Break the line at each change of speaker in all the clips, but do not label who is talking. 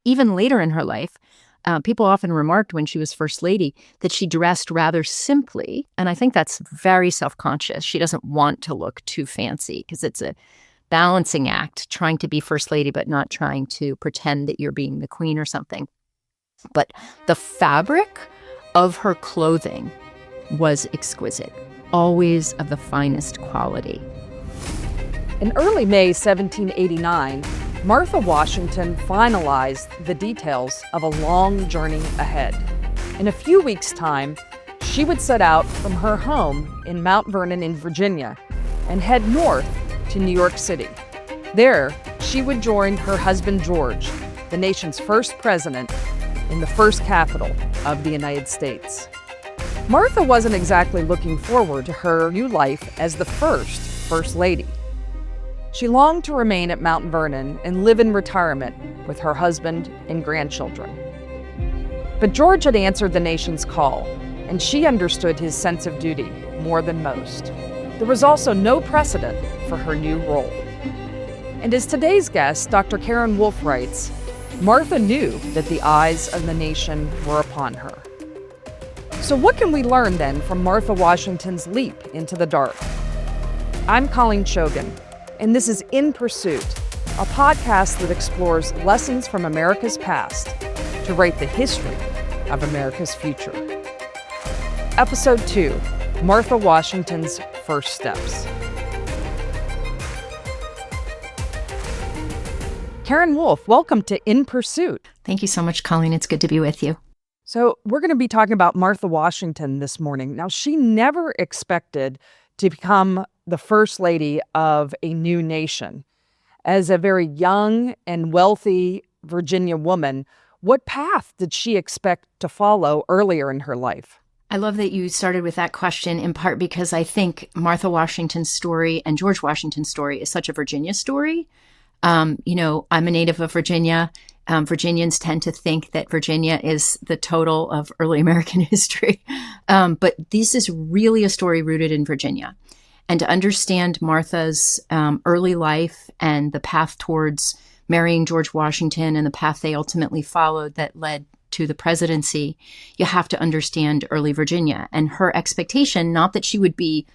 even later in her life, people often remarked when she was First Lady that she dressed rather simply. And I think that's very self-conscious. She doesn't want to look too fancy because it's a balancing act, trying to be First Lady but not trying to pretend that you're being the queen or something. But the fabric of her clothing was exquisite, always of the finest quality.
In early May 1789, Martha Washington finalized the details of a long journey ahead. In a few weeks' time, she would set out from her home in Mount Vernon in Virginia and head north to New York City. There, she would join her husband George, the nation's first president, in the first capital of the United States. Martha wasn't exactly looking forward to her new life as the First Lady. She longed to remain at Mount Vernon and live in retirement with her husband and grandchildren. But George had answered the nation's call, and she understood his sense of duty more than most. There was also no precedent for her new role. And as today's guest, Dr. Karin Wulf writes, Martha knew that the eyes of the nation were upon her. So what can we learn then from Martha Washington's leap into the dark? I'm Colleen Shogan, and this is In Pursuit, a podcast that explores lessons from America's past to write the history of America's future. Episode 2, Martha Washington's First Steps. Karin Wulf, welcome to In Pursuit.
Thank you so much, Colleen. It's good to be with you.
So we're going to be talking about Martha Washington this morning. Now, she never expected to become the First Lady of a new nation. As a very young and wealthy Virginia woman, what path did she expect to follow earlier in her life?
I love that you started with that question, in part because I think Martha Washington's story and George Washington's story is such a Virginia story. I'm a native of Virginia. Virginians tend to think that Virginia is the total of early American history. But this is really a story rooted in Virginia. And to understand Martha's early life and the path towards marrying George Washington and the path they ultimately followed that led to the presidency, you have to understand early Virginia and her expectation, not that she would be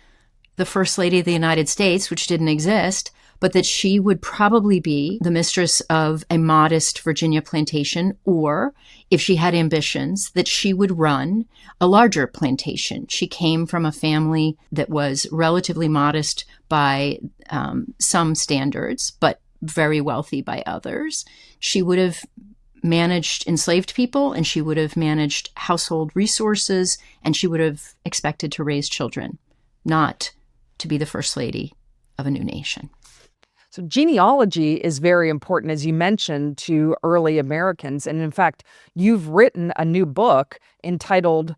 the First Lady of the United States, which didn't exist, but that she would probably be the mistress of a modest Virginia plantation, or if she had ambitions, that she would run a larger plantation. She came from a family that was relatively modest by some standards, but very wealthy by others. She would have managed enslaved people, and she would have managed household resources, and she would have expected to raise children, not to be the First Lady of a new nation.
So genealogy is very important, as you mentioned, to early Americans. And in fact, you've written a new book entitled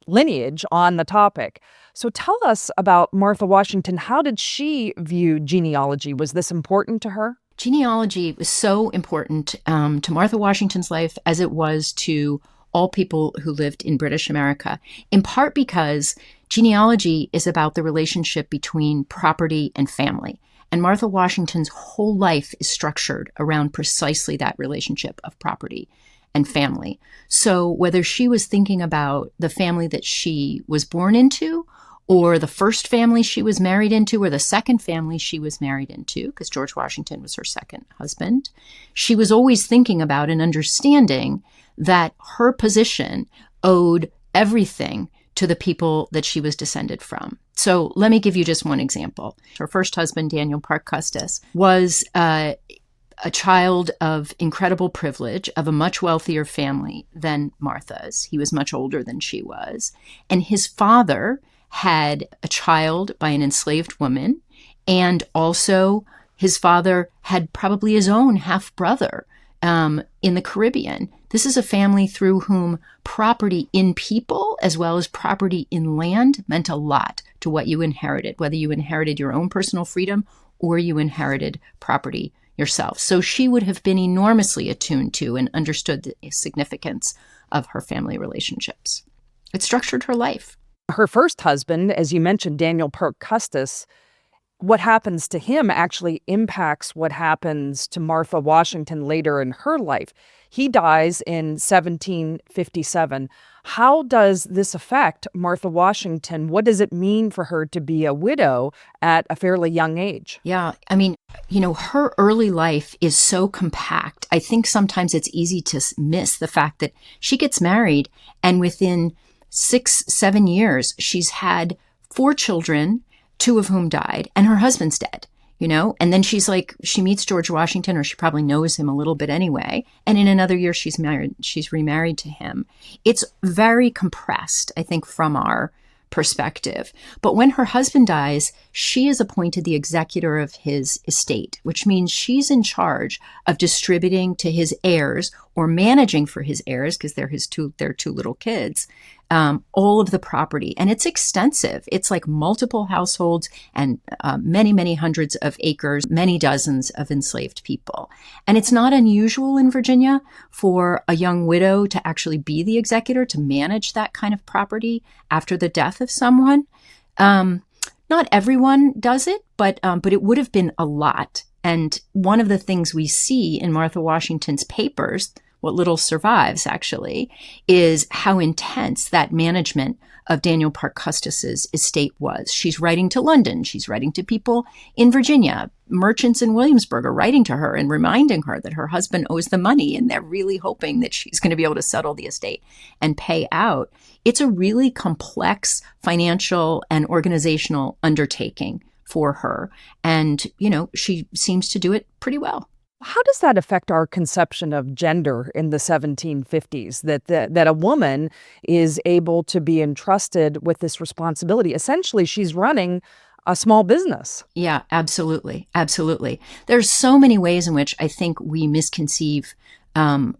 Lineage on the topic. So tell us about Martha Washington. How did she view genealogy? Was this important to her?
Genealogy was so important to Martha Washington's life as it was to all people who lived in British America, in part because genealogy is about the relationship between property and family. And Martha Washington's whole life is structured around precisely that relationship of property and family. So whether she was thinking about the family that she was born into, or the first family she was married into, or the second family she was married into, because George Washington was her second husband, she was always thinking about and understanding that her position owed everything to the people that she was descended from. So let me give you just one example. Her first husband, Daniel Parke Custis, was a child of incredible privilege, of a much wealthier family than Martha's. He was much older than she was. And his father had a child by an enslaved woman. And also his father had probably his own half-brother in the Caribbean. This is a family through whom property in people as well as property in land meant a lot to what you inherited, whether you inherited your own personal freedom or you inherited property yourself. So she would have been enormously attuned to and understood the significance of her family relationships. It structured her life.
Her first husband, as you mentioned, Daniel Parke Custis, what happens to him actually impacts what happens to Martha Washington later in her life. He dies in 1757. How does this affect Martha Washington? What does it mean for her to be a widow at a fairly young age?
Yeah, I mean, her early life is so compact. I think sometimes it's easy to miss the fact that she gets married, and within 6-7 years, she's had 4 children, 2 of whom died, and her husband's dead. And then she meets George Washington, or she probably knows him a little bit anyway. And in another year, she's remarried to him. It's very compressed, I think, from our perspective. But when her husband dies, she is appointed the executor of his estate, which means she's in charge of distributing to his heirs or managing for his heirs, because they're their 2 little kids, all of the property. And it's extensive. It's like multiple households and many, many hundreds of acres, many dozens of enslaved people. And it's not unusual in Virginia for a young widow to actually be the executor, to manage that kind of property after the death of someone. Not everyone does it, but it would have been a lot. And one of the things we see in Martha Washington's papers, what little survives actually, is how intense that management of Daniel Parke Custis's estate was. She's writing to London. She's writing to people in Virginia. Merchants in Williamsburg are writing to her and reminding her that her husband owes the money, and they're really hoping that she's going to be able to settle the estate and pay out. It's a really complex financial and organizational undertaking for her. And, she seems to do it pretty well.
How does that affect our conception of gender in the 1750s, that a woman is able to be entrusted with this responsibility? Essentially, she's running a small business.
Yeah, absolutely. Absolutely. There's so many ways in which I think we misconceive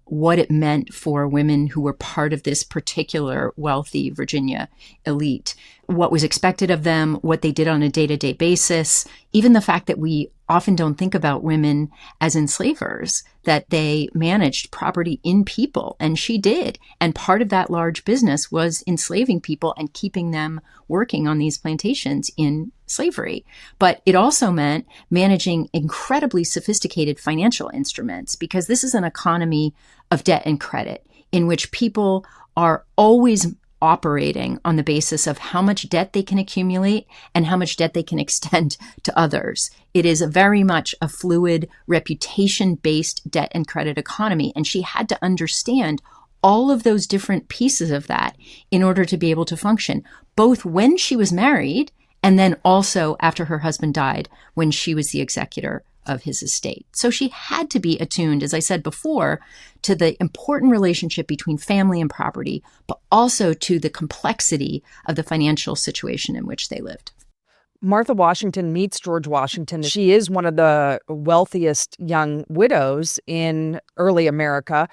what it meant for women who were part of this particular wealthy Virginia elite, what was expected of them, what they did on a day-to-day basis, even the fact that we often don't think about women as enslavers, that they managed property in people, and she did. And part of that large business was enslaving people and keeping them working on these plantations in slavery. But it also meant managing incredibly sophisticated financial instruments, because this is an economy of debt and credit in which people are always operating on the basis of how much debt they can accumulate and how much debt they can extend to others. It is very much a fluid, reputation-based debt and credit economy. And she had to understand all of those different pieces of that in order to be able to function, both when she was married and then also after her husband died, when she was the executor of his estate. So she had to be attuned, as I said before, to the important relationship between family and property, but also to the complexity of the financial situation in which they lived.
Martha Washington meets George Washington. She is one of the wealthiest young widows in early America.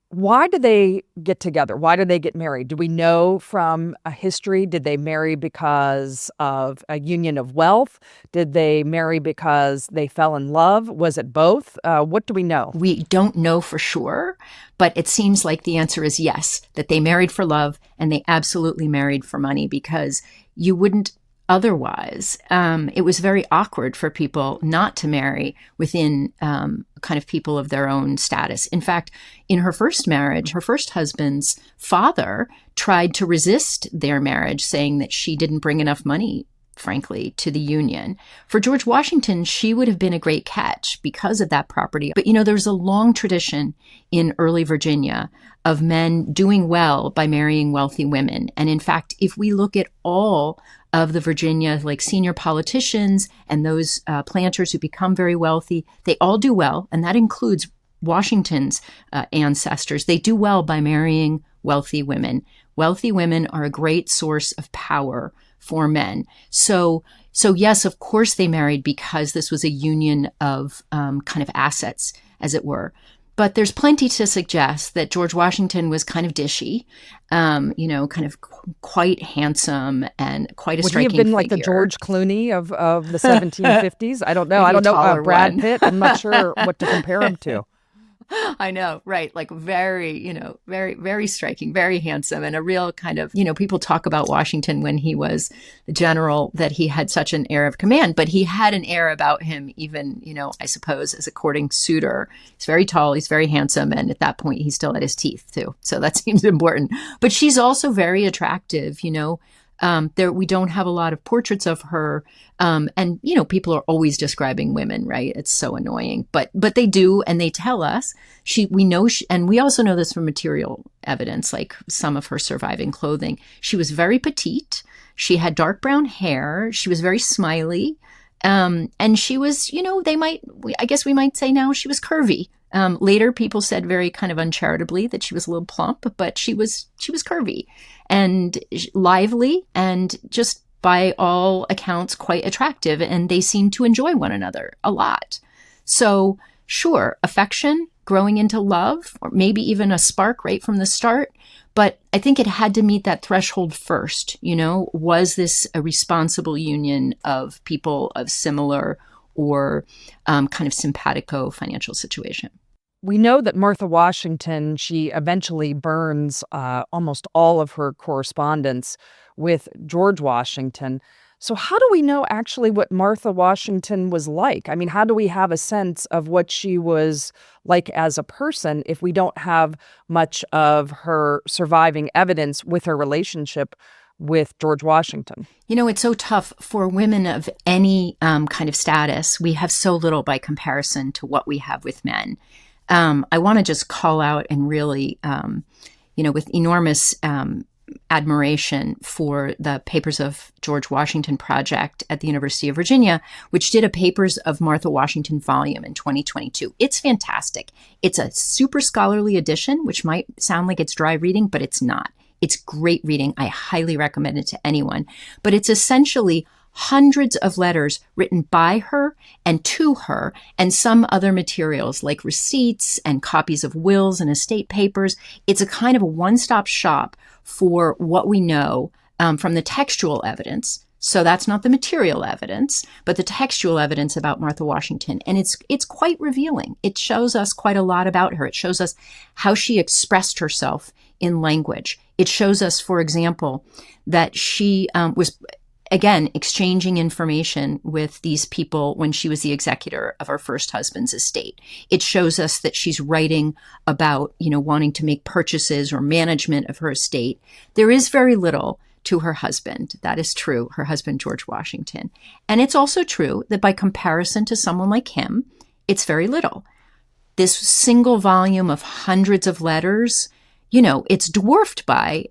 Why did they get together? Why did they get married? Do we know from a history? Did they marry because of a union of wealth? Did they marry because they fell in love? Was it both? What do we know?
We don't know for sure, but it seems like the answer is yes, that they married for love, and they absolutely married for money, because you wouldn't otherwise. It was very awkward for people not to marry within kind of people of their own status. In fact, in her first marriage, her first husband's father tried to resist their marriage, saying that she didn't bring enough money, frankly, to the Union. For George Washington, she would have been a great catch because of that property. But, there's a long tradition in early Virginia of men doing well by marrying wealthy women. And in fact, if we look at all of the Virginia, senior politicians and those planters who become very wealthy, they all do well. And that includes Washington's ancestors. They do well by marrying wealthy women. Wealthy women are a great source of power for men. So yes, of course they married because this was a union of kind of assets, as it were. But there's plenty to suggest that George Washington was kind of dishy, kind of quite handsome and quite a striking figure.
Would he have been like the George Clooney of the 1750s? I don't know. I don't know. Brad Pitt. I'm not sure what to compare him to.
I know, right. Like very, very, very striking, very handsome, and a real kind of, people talk about Washington when he was the general that he had such an air of command, but he had an air about him, even, I suppose, as a courting suitor. He's very tall, he's very handsome, and at that point, he still had his teeth too. So that seems important. But she's also very attractive, There, we don't have a lot of portraits of her, and people are always describing women, right? It's so annoying, but they do, and they tell us we know, and we also know this from material evidence, like some of her surviving clothing. She was very petite. She had dark brown hair. She was very smiley, and she was, I guess we might say now she was curvy. Later, people said very kind of uncharitably that she was a little plump, but she was curvy and lively and just by all accounts quite attractive. And they seemed to enjoy one another a lot. So sure, affection growing into love, or maybe even a spark right from the start. But I think it had to meet that threshold first. Was this a responsible union of people of similar or kind of simpatico financial situation?
We know that Martha Washington, she eventually burns almost all of her correspondence with George Washington. So how do we know actually what Martha Washington was like? I mean, how do we have a sense of what she was like as a person if we don't have much of her surviving evidence with her relationship with George Washington?
It's so tough for women of any kind of status. We have so little by comparison to what we have with men. I want to just call out and really, with enormous admiration for the Papers of George Washington project at the University of Virginia, which did a Papers of Martha Washington volume in 2022. It's fantastic. It's a super scholarly edition, which might sound like it's dry reading, but it's not. It's great reading. I highly recommend it to anyone. But it's essentially hundreds of letters written by her and to her, and some other materials like receipts and copies of wills and estate papers. It's a kind of a one-stop shop for what we know from the textual evidence. So that's not the material evidence, but the textual evidence about Martha Washington. And it's quite revealing. It shows us quite a lot about her. It shows us how she expressed herself in language. It shows us, for example, that she was again, exchanging information with these people when she was the executor of her first husband's estate. It shows us that she's writing about, wanting to make purchases or management of her estate. There is very little to her husband. That is true, her husband, George Washington. And it's also true that by comparison to someone like him, it's very little. This single volume of hundreds of letters, it's dwarfed by,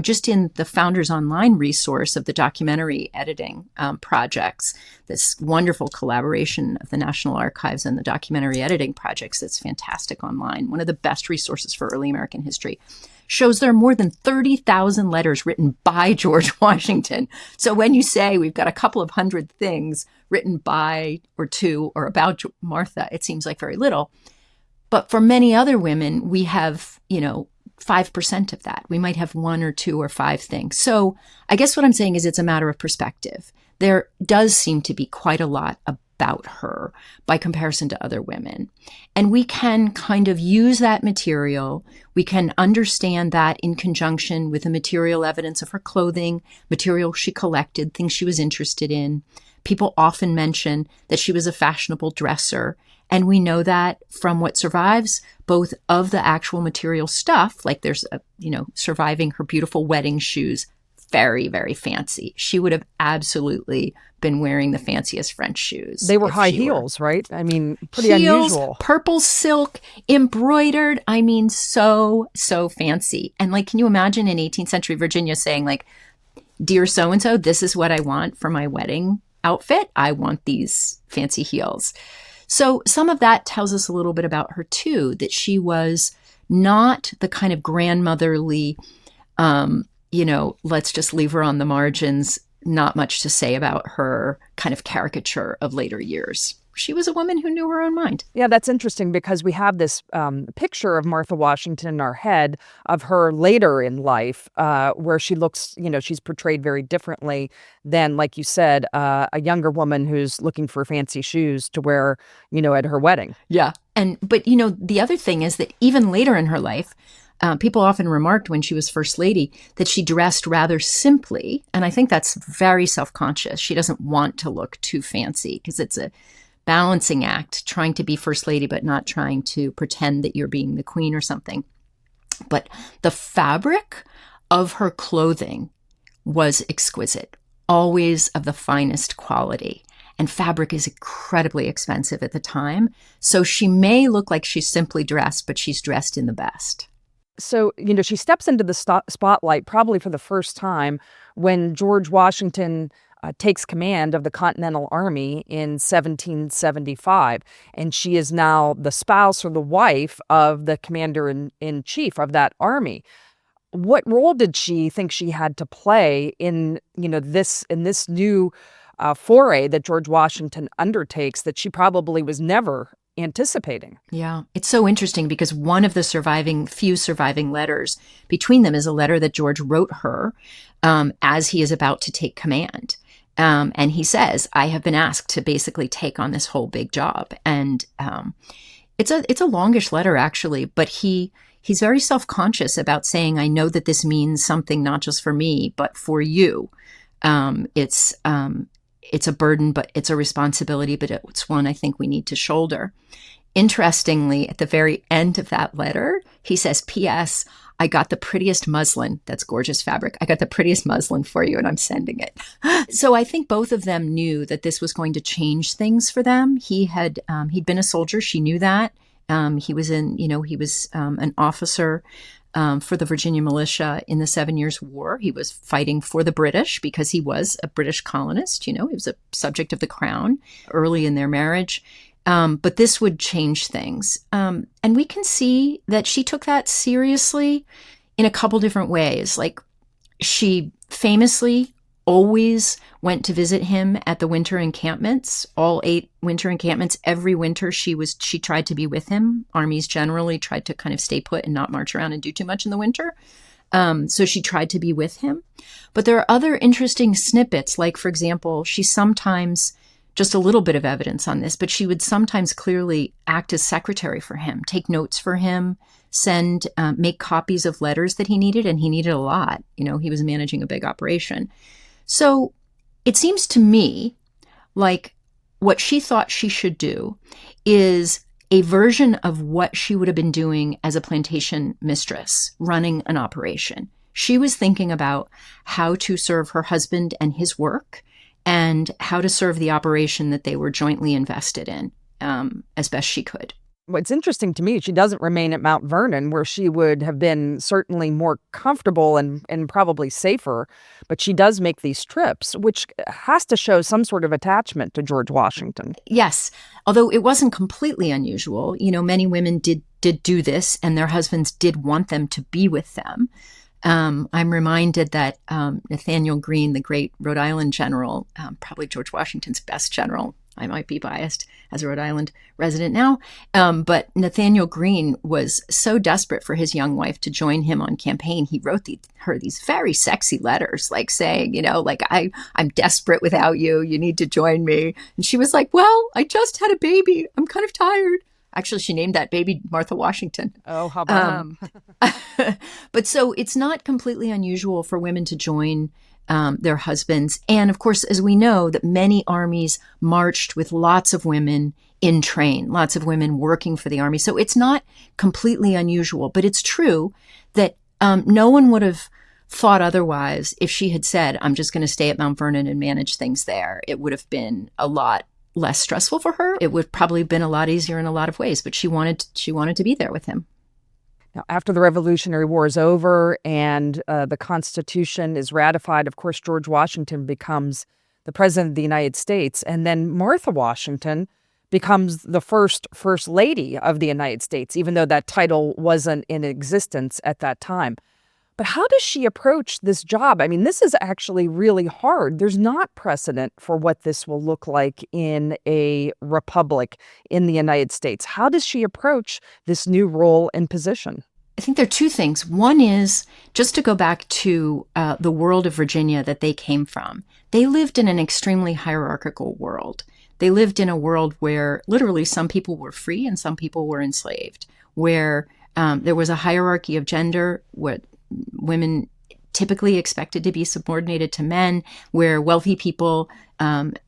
just in the Founders Online resource of the documentary editing projects, this wonderful collaboration of the National Archives and the documentary editing projects that's fantastic online, one of the best resources for early American history, shows there are more than 30,000 letters written by George Washington. So when you say we've got a couple of hundred things written by or to or about Martha, it seems like very little. But for many other women, we have, 5% of that. We might have 1 or 2 or 5 things. So I guess what I'm saying is it's a matter of perspective. There does seem to be quite a lot about her by comparison to other women. And we can kind of use that material. We can understand that in conjunction with the material evidence of her clothing, material she collected, things she was interested in. People often mention that she was a fashionable dresser. And we know that from what survives, both of the actual material stuff, like there's, surviving her beautiful wedding shoes, very, very fancy. She would have absolutely been wearing the fanciest French shoes.
They were high heels, right? I mean, pretty
heels,
unusual.
Purple silk, embroidered. I mean, so fancy. And can you imagine in 18th century Virginia saying dear so-and-so, this is what I want for my wedding outfit. I want these fancy heels. So some of that tells us a little bit about her too, that she was not the kind of grandmotherly, let's just leave her on the margins, not much to say about her kind of caricature of later years. she was a woman who knew her own mind.
Yeah, that's interesting because we have this picture of Martha Washington in our head of her later in life where she looks, she's portrayed very differently than, like you said, a younger woman who's looking for fancy shoes to wear, at her wedding.
Yeah. But the other thing is that even later in her life, people often remarked when she was First Lady that she dressed rather simply. And I think that's very self-conscious. She doesn't want to look too fancy because it's a balancing act, trying to be First Lady, but not trying to pretend that you're being the queen or something. But the fabric of her clothing was exquisite, always of the finest quality. And fabric is incredibly expensive at the time. So she may look like she's simply dressed, but she's dressed in the best.
So, she steps into the spotlight probably for the first time when George Washington takes command of the Continental Army in 1775. And she is now the spouse or the wife of the commander-in-chief of that army. What role did she think she had to play in, this new foray that George Washington undertakes that she probably was never anticipating?
Yeah, it's so interesting because one of the few surviving letters between them is a letter that George wrote her as he is about to take command. And he says, I have been asked to basically take on this whole big job. And it's a longish letter, actually, but he's very self-conscious about saying, I know that this means something not just for me, but for you. It's a burden, but it's a responsibility, but it's one I think we need to shoulder. Interestingly, at the very end of that letter, he says, P.S., I got the prettiest muslin. That's gorgeous fabric. I got the prettiest muslin for you, and I'm sending it. So I think both of them knew that this was going to change things for them. He'd been a soldier. She knew that. He was an officer for the Virginia militia in the 7 Years' War. He was fighting for the British because he was a British colonist. He was a subject of the crown early in their marriage. But this would change things. And we can see that she took that seriously in a couple different ways. Like, she famously always went to visit him at the winter encampments, all 8 winter encampments. Every winter she tried to be with him. Armies generally tried to kind of stay put and not march around and do too much in the winter. So she tried to be with him. But there are other interesting snippets. Like, for example, she sometimes, just a little bit of evidence on this, but she would sometimes clearly act as secretary for him, take notes for him, make copies of letters that he needed, and he needed a lot. He was managing a big operation. So it seems to me like what she thought she should do is a version of what she would have been doing as a plantation mistress, running an operation. She was thinking about how to serve her husband and his work, and how to serve the operation that they were jointly invested in as best she could.
What's interesting to me, she doesn't remain at Mount Vernon, where she would have been certainly more comfortable and probably safer, but she does make these trips, which has to show some sort of attachment to George Washington.
Yes, although it wasn't completely unusual. Many women did do this, and their husbands did want them to be with them. I'm reminded that Nathaniel Greene, the great Rhode Island general, probably George Washington's best general, I might be biased as a Rhode Island resident now, but Nathaniel Greene was so desperate for his young wife to join him on campaign. He wrote her these very sexy letters, like saying, I'm desperate without you. You need to join me. And she was like, well, I just had a baby. I'm kind of tired. Actually, she named that baby Martha Washington.
Oh, how about
But so it's not completely unusual for women to join their husbands. And of course, as we know, that many armies marched with lots of women in train, lots of women working for the army. So it's not completely unusual, but it's true that no one would have thought otherwise if she had said, I'm just going to stay at Mount Vernon and manage things there. It would have been a lot less stressful for her. It would probably have been a lot easier in a lot of ways, but she wanted to be there with him.
Now, after the Revolutionary War is over and the Constitution is ratified, of course, George Washington becomes the President of the United States. And then Martha Washington becomes the First Lady of the United States, even though that title wasn't in existence at that time. But how does she approach this job? I mean, this is actually really hard. There's not precedent for what this will look like in a republic in the United States. How does she approach this new role and position?
I think there are two things. One is just to go back to the world of Virginia that they came from. They lived in an extremely hierarchical world. They lived in a world where literally some people were free and some people were enslaved, where there was a hierarchy of gender, what women typically expected to be subordinated to men, where wealthy people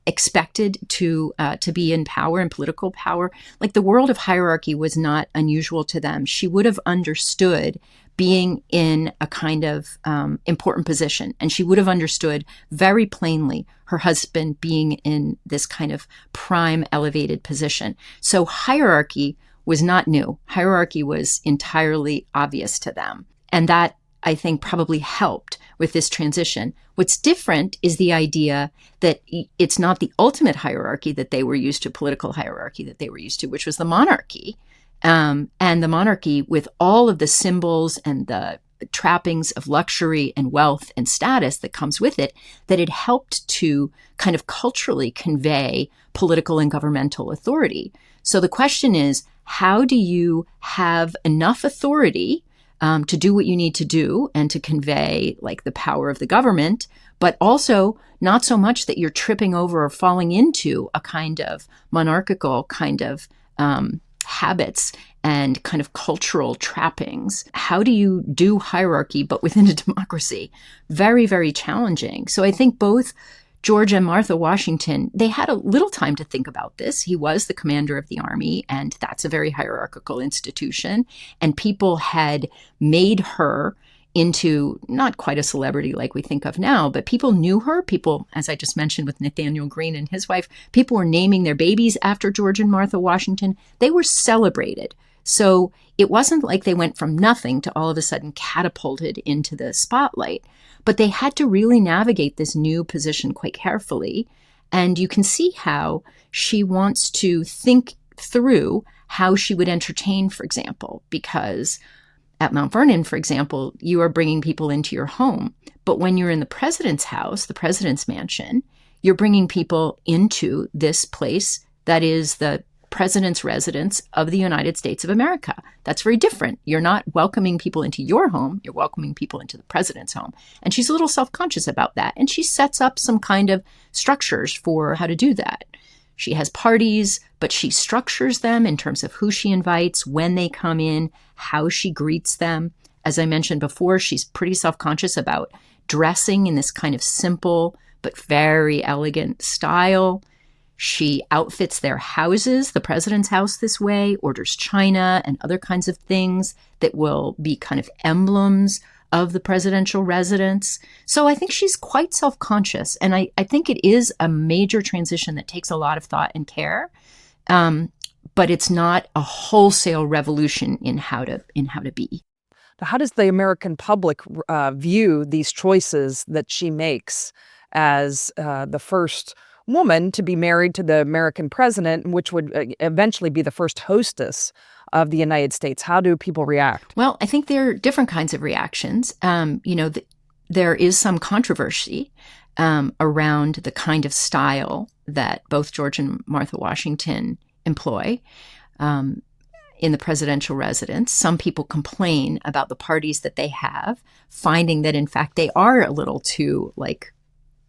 expected to be in power and political power. Like the world of hierarchy was not unusual to them. She would have understood being in a kind of important position, and she would have understood very plainly her husband being in this kind of prime elevated position. So hierarchy was not new. Hierarchy was entirely obvious to them. And that, I think, probably helped with this transition. What's different is the idea that it's not the ultimate hierarchy that they were used to, political hierarchy that they were used to, which was the monarchy. And the monarchy, with all of the symbols and the trappings of luxury and wealth and status that comes with it, that it helped to kind of culturally convey political and governmental authority. So the question is, how do you have enough authority to do what you need to do and to convey like the power of the government, but also not so much that you're tripping over or falling into a kind of monarchical kind of habits and kind of cultural trappings. How do you do hierarchy, but within a democracy? Very, very challenging. So I think both George and Martha Washington, they had a little time to think about this. He was the commander of the army, and that's a very hierarchical institution. And people had made her into not quite a celebrity like we think of now, but people knew her. People, as I just mentioned with Nathaniel Greene and his wife, people were naming their babies after George and Martha Washington. They were celebrated. So it wasn't like they went from nothing to all of a sudden catapulted into the spotlight. But they had to really navigate this new position quite carefully. And you can see how she wants to think through how she would entertain, for example, because at Mount Vernon, for example, you are bringing people into your home. But when you're in the president's house, the president's mansion, you're bringing people into this place that is the president's residence of the United States of America. That's very different. You're not welcoming people into your home. You're welcoming people into the president's home. And she's a little self-conscious about that. And she sets up some kind of structures for how to do that. She has parties, but she structures them in terms of who she invites, when they come in, how she greets them. As I mentioned before, she's pretty self-conscious about dressing in this kind of simple but very elegant style. She outfits their houses, the president's house this way, orders china and other kinds of things that will be kind of emblems of the presidential residence. So I think she's quite self-conscious. And I think it is a major transition that takes a lot of thought and care. But it's not a wholesale revolution in how to be.
How does the American public view these choices that she makes as the first woman to be married to the American president, which would eventually be the first hostess of the United States? How do people react?
Well, I think there are different kinds of reactions. There is some controversy around the kind of style that both George and Martha Washington employ in the presidential residence. Some people complain about the parties that they have, finding that, in fact, they are a little too,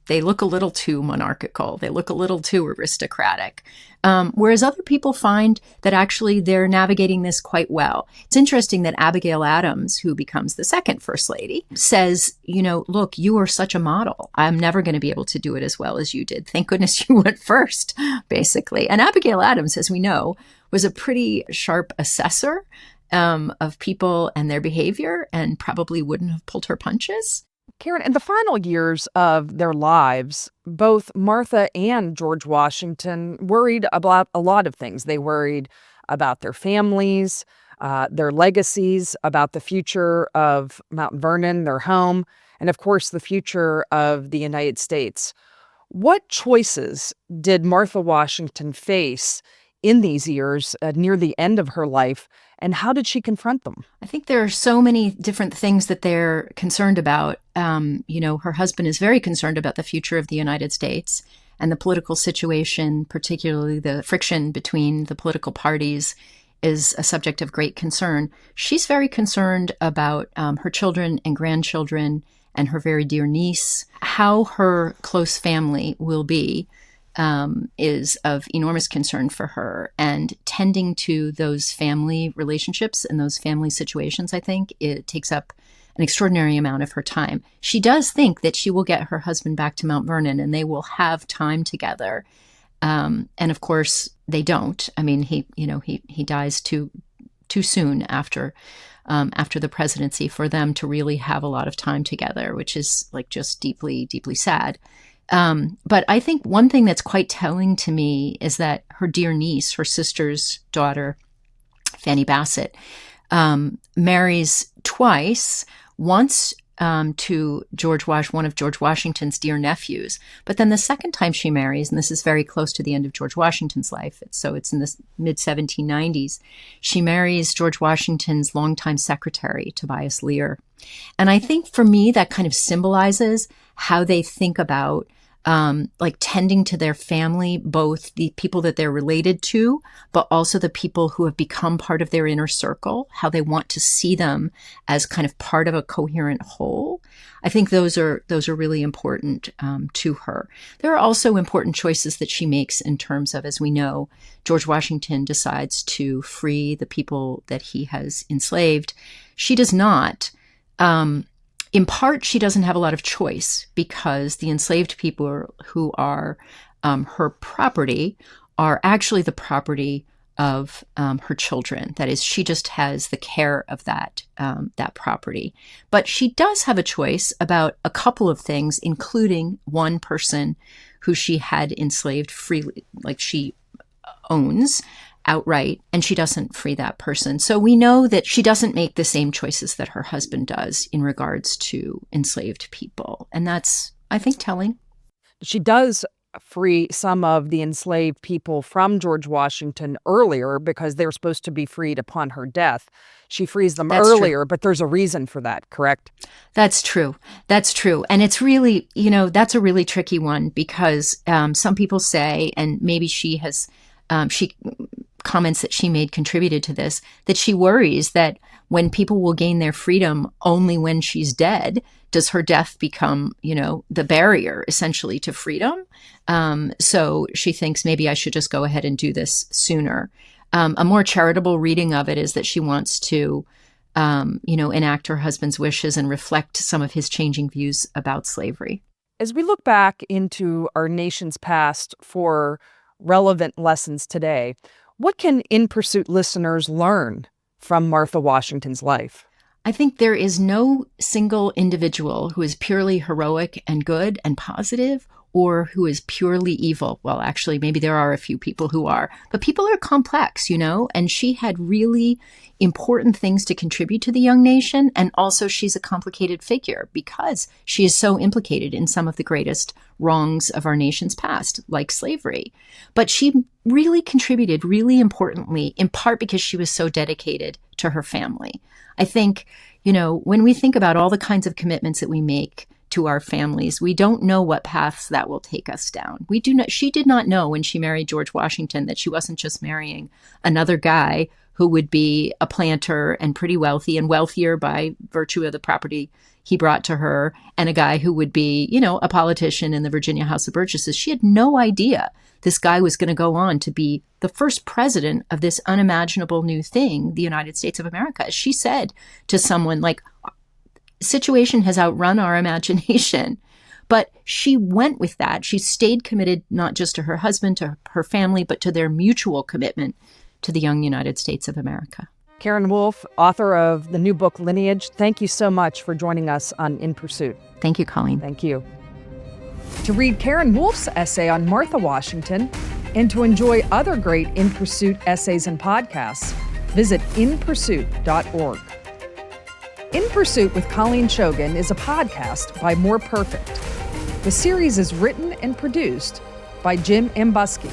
they look a little too monarchical. They look a little too aristocratic. Whereas other people find that actually they're navigating this quite well. It's interesting that Abigail Adams, who becomes the second First Lady, says, look, you are such a model. I'm never going to be able to do it as well as you did. Thank goodness you went first, basically. And Abigail Adams, as we know, was a pretty sharp assessor of people and their behavior and probably wouldn't have pulled her punches.
Karin, in the final years of their lives, both Martha and George Washington worried about a lot of things. They worried about their families, their legacies, about the future of Mount Vernon, their home, and of course, the future of the United States. What choices did Martha Washington face in these years near the end of her life, and how did she confront them?
I think there are so many different things that they're concerned about. Her husband is very concerned about the future of the United States and the political situation, particularly the friction between the political parties, is a subject of great concern. She's very concerned about her children and grandchildren and her very dear niece. How her close family will be is of enormous concern for her. And tending to those family relationships and those family situations, I think, it takes up an extraordinary amount of her time. She does think that she will get her husband back to Mount Vernon and they will have time together. And of course, they don't. I mean, he dies too soon after the presidency for them to really have a lot of time together, which is like just deeply, deeply sad. But I think one thing that's quite telling to me is that her dear niece, her sister's daughter, Fanny Bassett, marries twice, once to one of George Washington's dear nephews. But then the second time she marries, and this is very close to the end of George Washington's life, so it's in the mid-1790s, she marries George Washington's longtime secretary, Tobias Lear. And I think for me, that kind of symbolizes how they think about tending to their family, both the people that they're related to, but also the people who have become part of their inner circle, how they want to see them as kind of part of a coherent whole. I think those are really important to her. There are also important choices that she makes in terms of, as we know, George Washington decides to free the people that he has enslaved. She does not. In part, she doesn't have a lot of choice because the enslaved people who are her property are actually the property of her children. That is, she just has the care of that property. But she does have a choice about a couple of things, including one person who she had enslaved freely, like she owns outright, and she doesn't free that person. So we know that she doesn't make the same choices that her husband does in regards to enslaved people. And that's, I think, telling.
She does free some of the enslaved people from George Washington earlier because they're supposed to be freed upon her death. She frees them earlier, but there's a reason for that, correct?
That's true. That's true. And it's really, that's a really tricky one because some people say, and maybe she comments that she made contributed to this, that she worries that when people will gain their freedom only when she's dead, does her death become, the barrier essentially to freedom? So she thinks maybe I should just go ahead and do this sooner. A more charitable reading of it is that she wants to, enact her husband's wishes and reflect some of his changing views about slavery.
As we look back into our nation's past for relevant lessons today, what can In Pursuit listeners learn from Martha Washington's life?
I think there is no single individual who is purely heroic and good and positive or who is purely evil. Well, actually, maybe there are a few people who are, but people are complex, and she had really important things to contribute to the young nation. And also she's a complicated figure because she is so implicated in some of the greatest wrongs of our nation's past, like slavery. But she really contributed really importantly, in part because she was so dedicated to her family. I think, when we think about all the kinds of commitments that we make to our families, we don't know what paths that will take us down. She did not know when she married George Washington that she wasn't just marrying another guy who would be a planter and pretty wealthy and wealthier by virtue of the property he brought to her, and a guy who would be, a politician in the Virginia House of Burgesses. She had no idea this guy was going to go on to be the first president of this unimaginable new thing, the United States of America. As she said to someone, like, situation has outrun our imagination. But she went with that. She stayed committed not just to her husband, to her family, but to their mutual commitment to the young United States of America.
Karin Wulf, author of the new book Lineage, thank you so much for joining us on In Pursuit.
Thank you, Colleen.
Thank you. To read Karin Wulf's essay on Martha Washington and to enjoy other great In Pursuit essays and podcasts, visit inpursuit.org. In Pursuit with Colleen Shogan is a podcast by More Perfect. The series is written and produced by Jim Ambuske.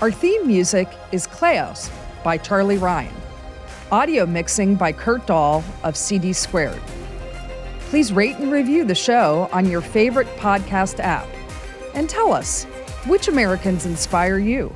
Our theme music is Kleos by Charlie Ryan. Audio mixing by Curt Dahl of CD Squared. Please rate and review the show on your favorite podcast app. And tell us, which Americans inspire you?